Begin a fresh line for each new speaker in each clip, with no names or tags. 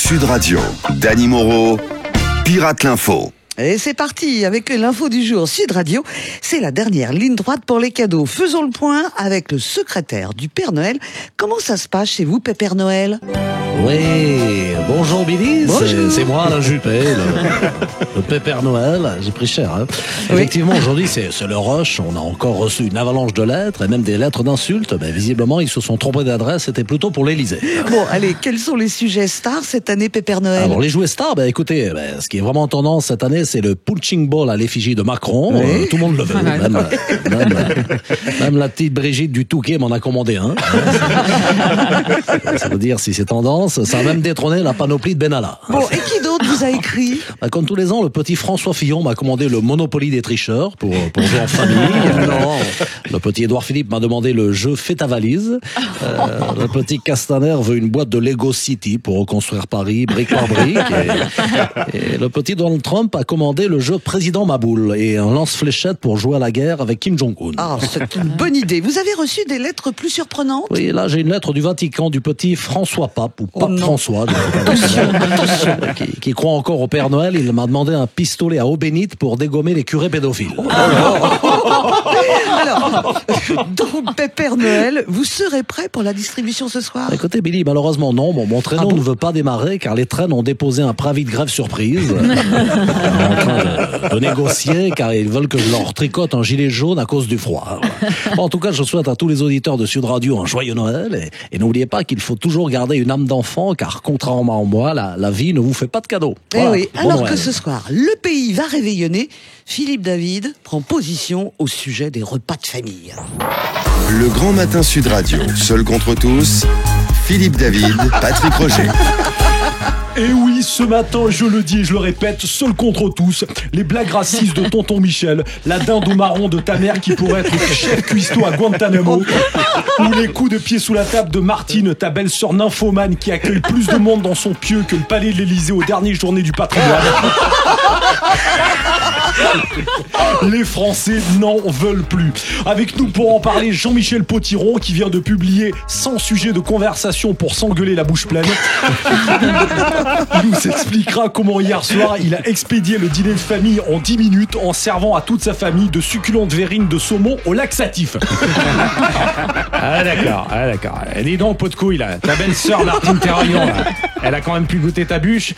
Sud Radio, Dany Moreau, Pirate l'Info.
Et c'est parti avec l'info du jour Sud Radio. C'est la dernière ligne droite pour les cadeaux. Faisons le point avec le secrétaire du Père Noël. Comment ça se passe chez vous, Pépère Noël ?
Oui, bonjour Billy,
Bonjour.
c'est moi la Juppé, le Pépère Noël, j'ai pris cher. Hein.
Oui.
Effectivement, aujourd'hui c'est le rush, on a encore reçu une avalanche de lettres et même des lettres d'insultes. Mais visiblement, ils se sont trompés d'adresse, c'était plutôt pour l'Élysée.
Bon, allez, quels sont les sujets stars cette année, Pépère Noël ?
Alors les jouets stars, écoutez, ce qui est vraiment tendance cette année, c'est le punching ball à l'effigie de Macron.
Oui.
Tout le monde le veut, même la petite Brigitte du Touquet m'en a commandé un. Ça veut dire si c'est tendance. Ça a même détrôné la panoplie de Benalla.
Bon, et qui d'autre vous a écrit ?
Comme tous les ans, le petit François Fillon m'a commandé le Monopoly des tricheurs pour jouer en famille. Le petit Édouard Philippe m'a demandé le jeu Fais ta valise. Le petit Castaner veut une boîte de Lego City pour reconstruire Paris brique par brique. Et le petit Donald Trump a commandé le jeu Président Maboule et un lance-fléchette pour jouer à la guerre avec Kim Jong-un.
Ah, c'est une bonne idée. Vous avez reçu des lettres plus surprenantes ?
Oui, là j'ai une lettre du Vatican du petit François Pape ou Pape
non.
François, qui croit encore au Père Noël. Il m'a demandé un pistolet à eau bénite pour dégommer les curés pédophiles.
Alors, donc, Pépère Noël, vous serez prêt pour la distribution ce soir ?
Écoutez Billy, malheureusement non, mon traîneau ne veut pas démarrer car les trains ont déposé un préavis de grève surprise. Ils sont en train de négocier car ils veulent que je leur tricote un gilet jaune à cause du froid. Bon, en tout cas, je souhaite à tous les auditeurs de Sud Radio un joyeux Noël et n'oubliez pas qu'il faut toujours garder une âme d'enfant car contrairement à moi, la vie ne vous fait pas de cadeaux. Voilà.
Eh oui,
Bon
alors
Noël.
que ce soir, le pays va réveillonner, Philippe David prend position au sujet des repas de famille.
Le Grand Matin Sud Radio, seul contre tous, Philippe David, Patrick Roger.
Et oui, ce matin, je le dis et je le répète, seul contre tous, les blagues racistes de tonton Michel, la dinde au marron de ta mère qui pourrait être chef cuistot à Guantanamo, ou les coups de pied sous la table de Martine, ta belle-sœur nymphomane qui accueille plus de monde dans son pieu que le palais de l'Élysée aux dernières journées du patrimoine. Les Français n'en veulent plus. Avec nous pour en parler, Jean-Michel Potiron qui vient de publier 100 sujets de conversation pour s'engueuler la bouche pleine. Il nous expliquera comment hier soir il a expédié le dîner de famille en 10 minutes en servant à toute sa famille de succulentes verrines de saumon au laxatif.
Ah d'accord. Dis donc, pot de couille, là. Ta belle-sœur Martine Terraillon, là, elle a quand même pu goûter ta bûche.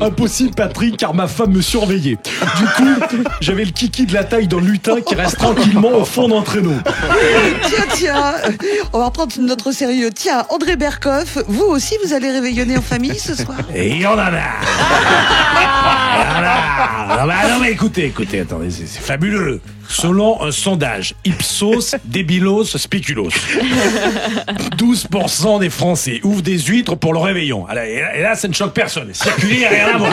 Impossible Patrick car ma femme me surveillait. Du coup, j'avais le kiki de la taille d'un lutin qui reste tranquillement au fond d'un traîneau.
Tiens, on va reprendre notre sérieux. Tiens, André Berkoff, vous aussi, vous allez réveillonner en famille ce soir ?
Et il y en a marre. Non mais écoutez, attendez, c'est fabuleux. Selon un sondage Ipsos Débilos Spéculos, 12% des Français ouvrent des huîtres pour le réveillon. Et là, ça ne choque personne. Circuler, il n'y a rien à voir.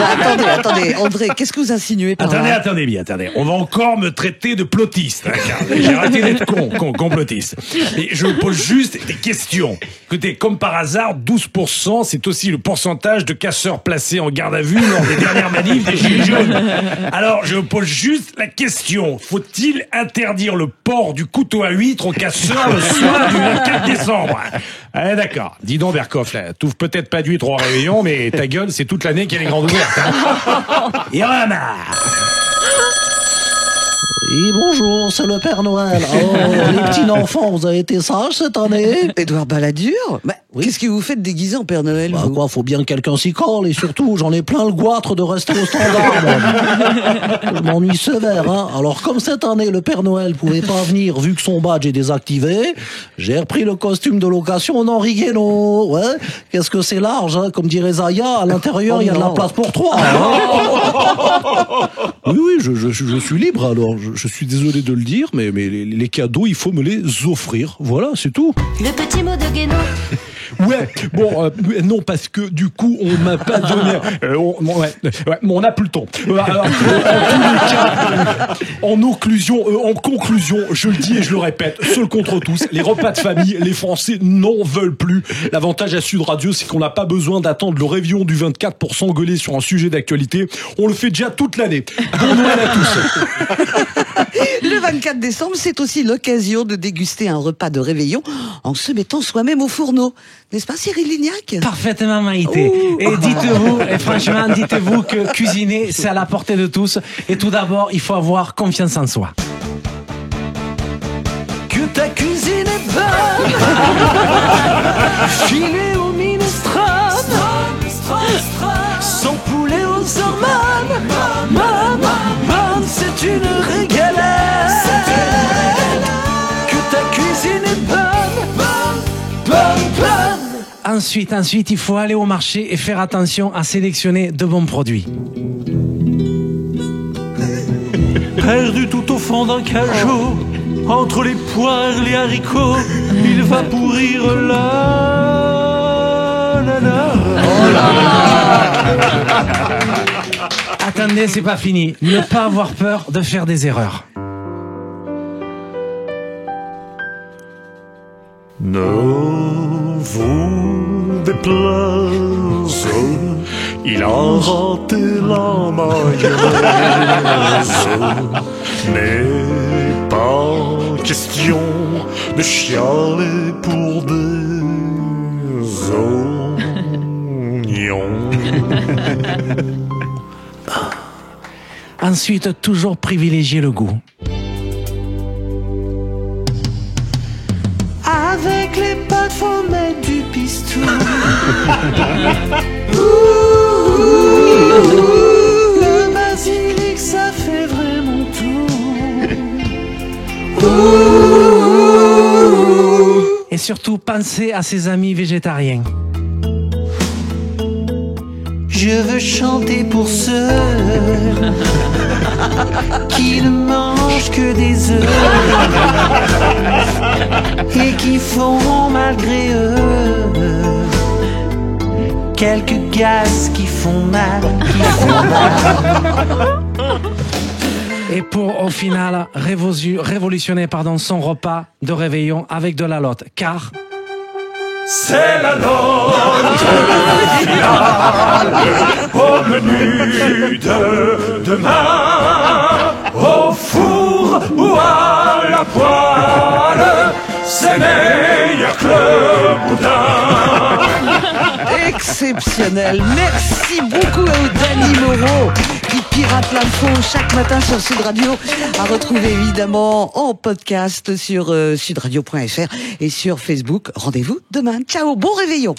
Attendez, André, qu'est-ce que vous insinuez par là ?
Attendez. On va encore me traiter de plotiste. Hein, car j'ai arrêté d'être complotiste. Et je vous pose juste des questions. Écoutez, comme par hasard, 12%, c'est aussi le pourcentage de casseurs placés en garde à vue lors des dernières manifs des Gilets jaunes. Alors, je vous pose juste la question. Faut-il interdire le port du couteau à huître aux casseurs le soir du 24 décembre? Ah, d'accord. Dis donc, Berkoff, là, t'ouvres peut-être pas d'huître au réveillon, mais ta gueule, c'est toute l'année qu'elle est grande ouverte. Hein. Et on en a marre.
Oui, bonjour, c'est le Père Noël. Oh, les petits enfants, vous avez été sages cette année?
Édouard Balladur ?
Oui.
Qu'est-ce que vous faites déguisé en Père Noël, vous ?
Quoi, faut bien que quelqu'un s'y colle, et surtout, j'en ai plein le goitre de rester au standard, moi. Je m'ennuie sévère, hein. Alors, comme cette année, le Père Noël pouvait pas venir, vu que son badge est désactivé, j'ai repris le costume de location d'Henri Guénaud. Ouais. Qu'est-ce que c'est large, hein. Comme dirait Zaya, à l'intérieur, il y a de la place pour trois. Hein. Oui, je suis libre, alors. Je suis désolé de le dire, mais les cadeaux, il faut me les offrir. Voilà, c'est tout.
Le petit mot de Guénaud.
Ouais, bon, non, parce que du coup, on m'a pas donné. On n'a plus le temps. Alors, en tous les cas, en conclusion, je le dis et je le répète, seul contre tous, les repas de famille, les Français n'en veulent plus. L'avantage à Sud Radio, c'est qu'on n'a pas besoin d'attendre le réveillon du 24 pour s'engueuler sur un sujet d'actualité. On le fait déjà toute l'année. Bon Noël à tous.
Le 24 décembre, c'est aussi l'occasion de déguster un repas de réveillon en se mettant soi-même au fourneau. N'est-ce pas, Cyril Lignac?
Parfaitement, Maïté.
Ouh.
Et franchement, dites-vous que cuisiner, c'est à la portée de tous. Et tout d'abord, il faut avoir confiance en soi. Que ta cuisine est bonne, filet au minestrone, sans poulet aux hormones, c'est une régalade. Que ta cuisine est bonne. Ensuite, il faut aller au marché et faire attention à sélectionner de bons produits.
Perdu tout au fond d'un cajot, entre les poires, les haricots, il va pourrir
Attendez, c'est pas fini. Ne pas avoir peur de faire des erreurs.
Ne vous déplaise, il a raté la mayonnaise. N'est pas question de chialer pour des oignons.
Ensuite, toujours privilégier le goût.
Avec les pâtes, faut mettre du pistou. Le basilic, ça fait vraiment tout.
Et surtout, pensez à ses amis végétariens.
Je veux chanter pour ceux qui ne mangent que des œufs et qui font malgré eux quelques gaz qui font mal,
Et pour, au final, révolutionner son repas de réveillon avec de la lotte. Car
c'est la note finale au menu de demain, au four ou à la poêle, c'est meilleur que le boudin.
Exceptionnel. Merci beaucoup à Dany Moreau qui pirate l'info chaque matin sur Sud Radio, à retrouver évidemment en podcast sur sudradio.fr et sur Facebook. Rendez-vous demain. Ciao, bon réveillon.